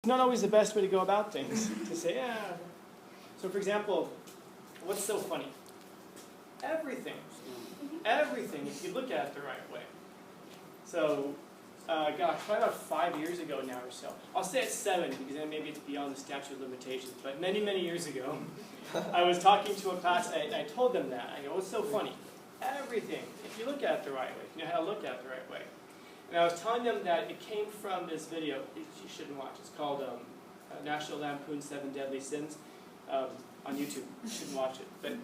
It's not always the best way to go about things, to say, yeah. So for example, what's so funny? Everything. Everything, if you look at it the right way. So, gosh, probably about 5 years ago now or so. I'll say it's 7, because then maybe it's beyond the statute of limitations. But many, many years ago, I was talking to a class, and I told them that. I go, what's so funny? Everything, if you look at it the right way, if you know how to look at it the right way. And I was telling them that it came from this video you shouldn't watch. It's called National Lampoon's 7 Deadly Sins on YouTube. You shouldn't watch it. But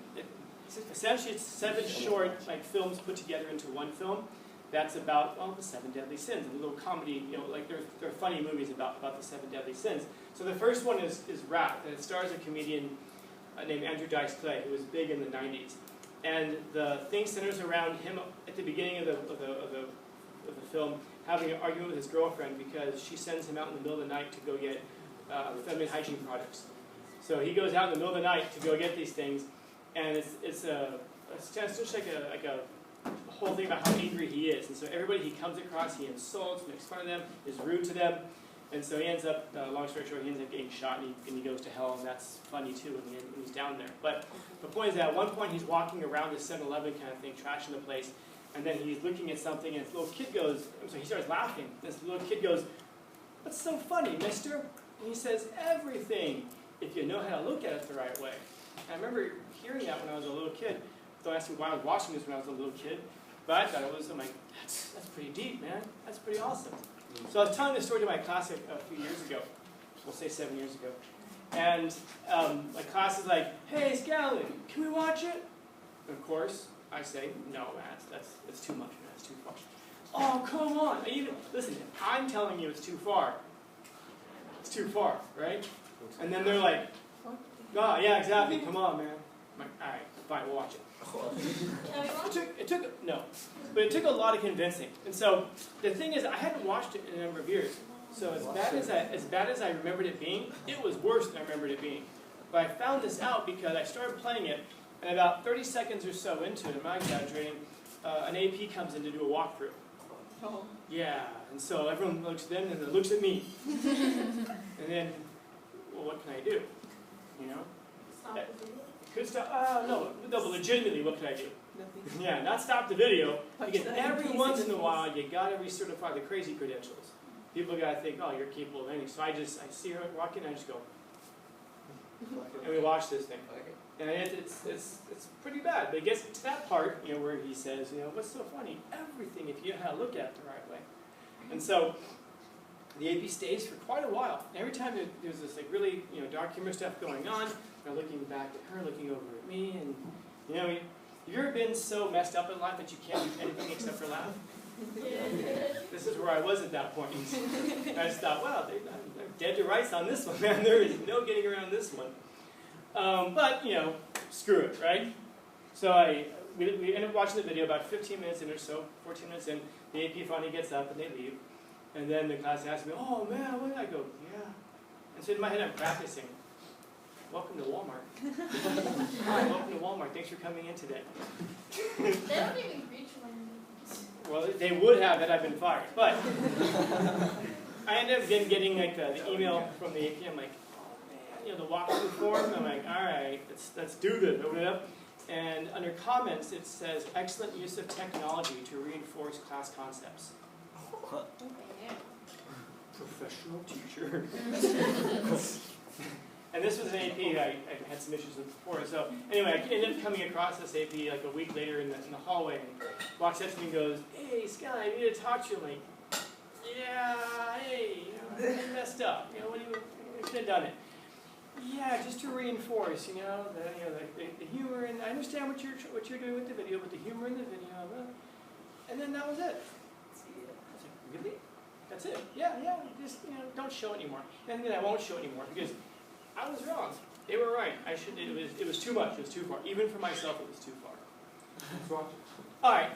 essentially it's 7 short films put together into one film that's about, well, the 7 Deadly Sins. And a little comedy, there are funny movies about the 7 Deadly Sins. So the first one is Wrath, and it stars a comedian named Andrew Dice Clay, who was big in the 90s. And the thing centers around him at the beginning of the film having an argument with his girlfriend because she sends him out in the middle of the night to go get feminine hygiene products. So he goes out in the middle of the night to go get these things, and it's just like a whole thing about how angry he is. And so everybody he comes across, he insults, makes fun of them, is rude to them. And so he ends up, long story short, he ends up getting shot and he goes to hell, and that's funny too when he's down there. But the point is that at one point he's walking around this 7-Eleven kind of thing, trashing the place, and then he's looking at something and this little kid goes, so he starts laughing. This little kid goes, "What's so funny, mister?" And he says, "Everything, if you know how to look at it the right way." And I remember hearing that when I was a little kid. Don't ask me why I was watching this when I was a little kid, but I thought it was, I'm like, that's pretty deep, man. That's pretty awesome. So I was telling this story to my class a few years ago, we'll say 7 years ago, and my class is like, "Hey, Scanlon, can we watch it?" And of course, I say, "No, man, that's too much, man, that's too far." "Oh, come on." Listen, I'm telling you it's too far. It's too far, right? And then they're like, "Oh, yeah, exactly, come on, man." I'm like, "All right, fine, we'll watch it." But it took a lot of convincing. And so the thing is, I hadn't watched it in a number of years. So as bad as I remembered it being, it was worse than I remembered it being. But I found this out because I started playing it, and about 30 seconds or so into it, I'm not exaggerating, an AP comes in to do a walkthrough. Oh. Yeah, and so everyone looks at them and then looks at me. And then, well, what can I do? You know? Stop the video? Could stop, no, but legitimately, what could I do? Nothing. Yeah, not stop the video, because every once in a while, you gotta recertify the crazy credentials. People gotta think, oh, you're capable of anything. So I see her walk in, and I just go, and we watch this thing. And it's pretty bad, but it gets to that part, where he says, what's so funny? Everything, if you know how to look at it the right way. And so the AP stays for quite a while. And every time there's this really dark humor stuff going on, they're looking back at her, looking over at me, and have you ever been so messed up in life that you can't do anything except for laugh? This is where I was at that point. I just thought, wow, they're dead to rights on this one, man. There is no getting around this one. But, screw it, right? So we end up watching the video about 15 minutes in or so, 14 minutes in. The AP finally gets up and they leave. And then the class asks me, "Oh, man, what did I go?" "Yeah." And so in my head I'm practicing. "Welcome to Walmart." "Hi, welcome to Walmart. Thanks for coming in today." They don't even reach one. Well, they would have had I been fired. But I ended up getting the email from the AP. I'm like, oh man, the walkthrough form. I'm like, all right, let's do this. Open it up. And under comments it says, "Excellent use of technology to reinforce class concepts." Professional teacher. And this was an AP I had some issues with before. So anyway, I ended up coming across this AP a week later in the hallway, and walks up to me and goes, "Hey, Scott, I need to talk to you." I'm like, "Yeah, hey, I messed up. What do you could have done it." "Yeah, just to reinforce, the humor, and I understand what you're doing with the video, but the humor in the video." And then that was it. I was like, "Really? That's it?" Yeah, just don't show it anymore. And then I won't show it anymore because I was wrong. They were right. It was too much. It was too far. Even for myself, it was too far. All right.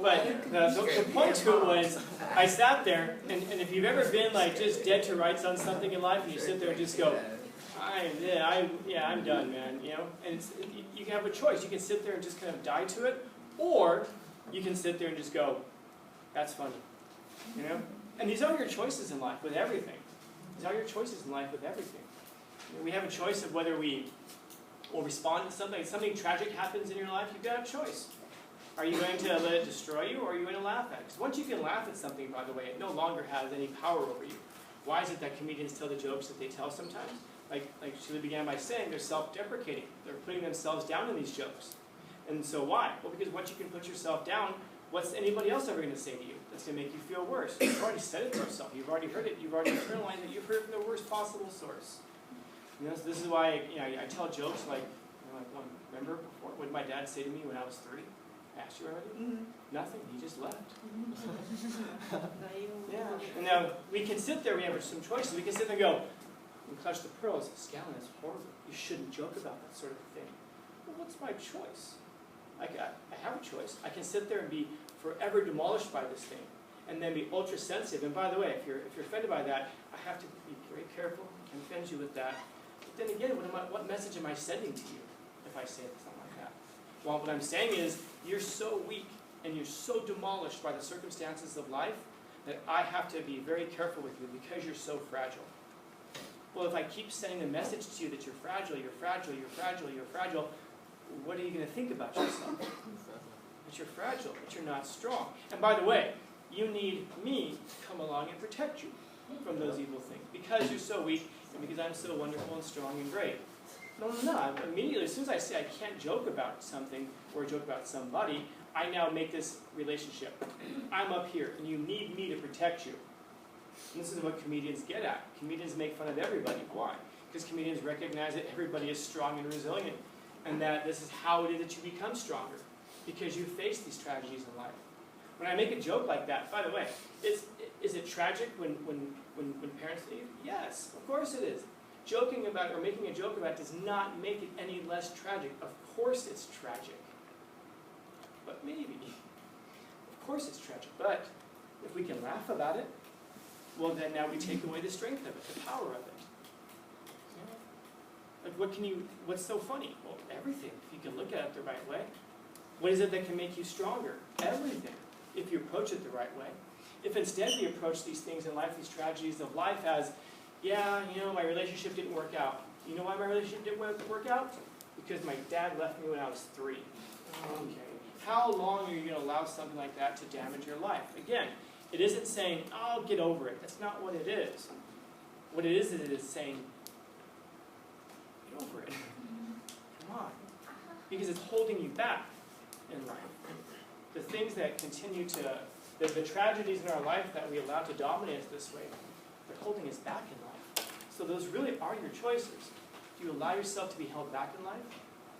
But the point to it was, I sat there, and if you've ever been just dead to rights on something in life, and you sit there and just go, I'm done, man. And you can have a choice. You can sit there and just kind of die to it, or you can sit there and just go, "That's funny." And these are your choices in life with everything. These are your choices in life with everything. We have a choice of whether we will respond to something. If something tragic happens in your life, you've got a choice. Are you going to let it destroy you, or are you going to laugh at it? Because once you can laugh at something, by the way, it no longer has any power over you. Why is it that comedians tell the jokes that they tell sometimes? Like Sheila began by saying, they're self-deprecating. They're putting themselves down in these jokes. And so why? Well, because once you can put yourself down, what's anybody else ever going to say to you that's going to make you feel worse? You've already said it to yourself. You've already heard it. You've already internalized it. You've heard it from the worst possible source. You know, so this is why I tell jokes like, remember before, what did my dad say to me when I was 3? I asked you already? Mm-hmm. Nothing. He just left. Yeah. And now we can sit there. We have some choices. We can sit there and go, and clutch the pearls. Scallon is horrible. You shouldn't joke about that sort of thing. Well, what's my choice? I have a choice. I can sit there and be forever demolished by this thing, and then be ultra sensitive. And by the way, if you're offended by that, I have to be very careful. I can offend you with that. But then again, what message am I sending to you if I say something like that? Well, what I'm saying is, you're so weak and you're so demolished by the circumstances of life that I have to be very careful with you because you're so fragile. Well, if I keep sending the message to you that you're fragile, you're fragile, you're fragile, you're fragile, what are you going to think about yourself? That you're fragile, that you're not strong. And by the way, you need me to come along and protect you from those evil things because you're so weak and because I'm so wonderful and strong and great. No. Immediately, as soon as I say I can't joke about something or joke about somebody, I now make this relationship. I'm up here, and you need me to protect you. And this is what comedians get at. Comedians make fun of everybody. Why? Because comedians recognize that everybody is strong and resilient, and that this is how it is that you become stronger, because you face these tragedies in life. When I make a joke like that, by the way, is it tragic when parents leave? Yes, of course it is. Joking about or making a joke about does not make it any less tragic. Of course it's tragic. But maybe. Of course it's tragic. But if we can laugh about it, well then now we take away the strength of it, the power of it. Like what's so funny? Well, everything, if you can look at it the right way. What is it that can make you stronger? Everything, if you approach it the right way. If instead we approach these things in life, these tragedies of life as, yeah, my relationship didn't work out. You know why my relationship didn't work out? Because my dad left me when I was 3. Okay. How long are you going to allow something like that to damage your life? Again, it isn't saying, oh, get over it. That's not what it is. What it is saying, get over it. Come on. Because it's holding you back in life. The things that continue to, the tragedies in our life that we allow to dominate us this way, they're holding us back in life. So those really are your choices. Do you allow yourself to be held back in life?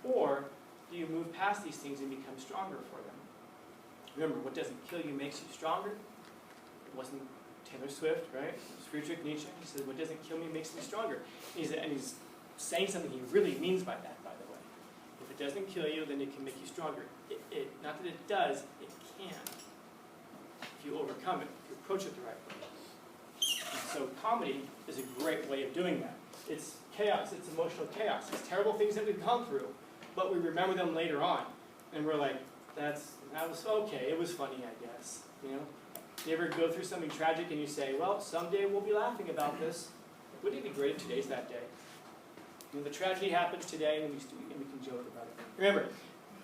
Or do you move past these things and become stronger for them? Remember, what doesn't kill you makes you stronger. It wasn't Taylor Swift, right? It was Friedrich Nietzsche. He said, what doesn't kill me makes me stronger. And he's saying something he really means by that, by the way. If it doesn't kill you, then it can make you stronger. Not that it does, it can. If you overcome it, if you approach it the right way. And so comedy is a great way of doing that. It's chaos, it's emotional chaos. It's terrible things that we've gone through, but we remember them later on. And we're like, that was okay, it was funny, I guess. You ever go through something tragic and you say, well, someday we'll be laughing about this. Wouldn't it be great if today's that day? The tragedy happens today and we can joke about it. Remember,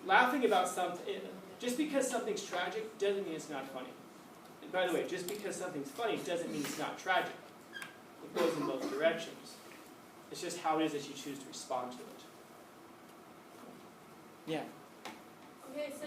laughing about something, just because something's tragic doesn't mean it's not funny. And by the way, just because something's funny doesn't mean it's not tragic. It goes in both directions. It's just how it is that you choose to respond to it. Yeah. Okay, so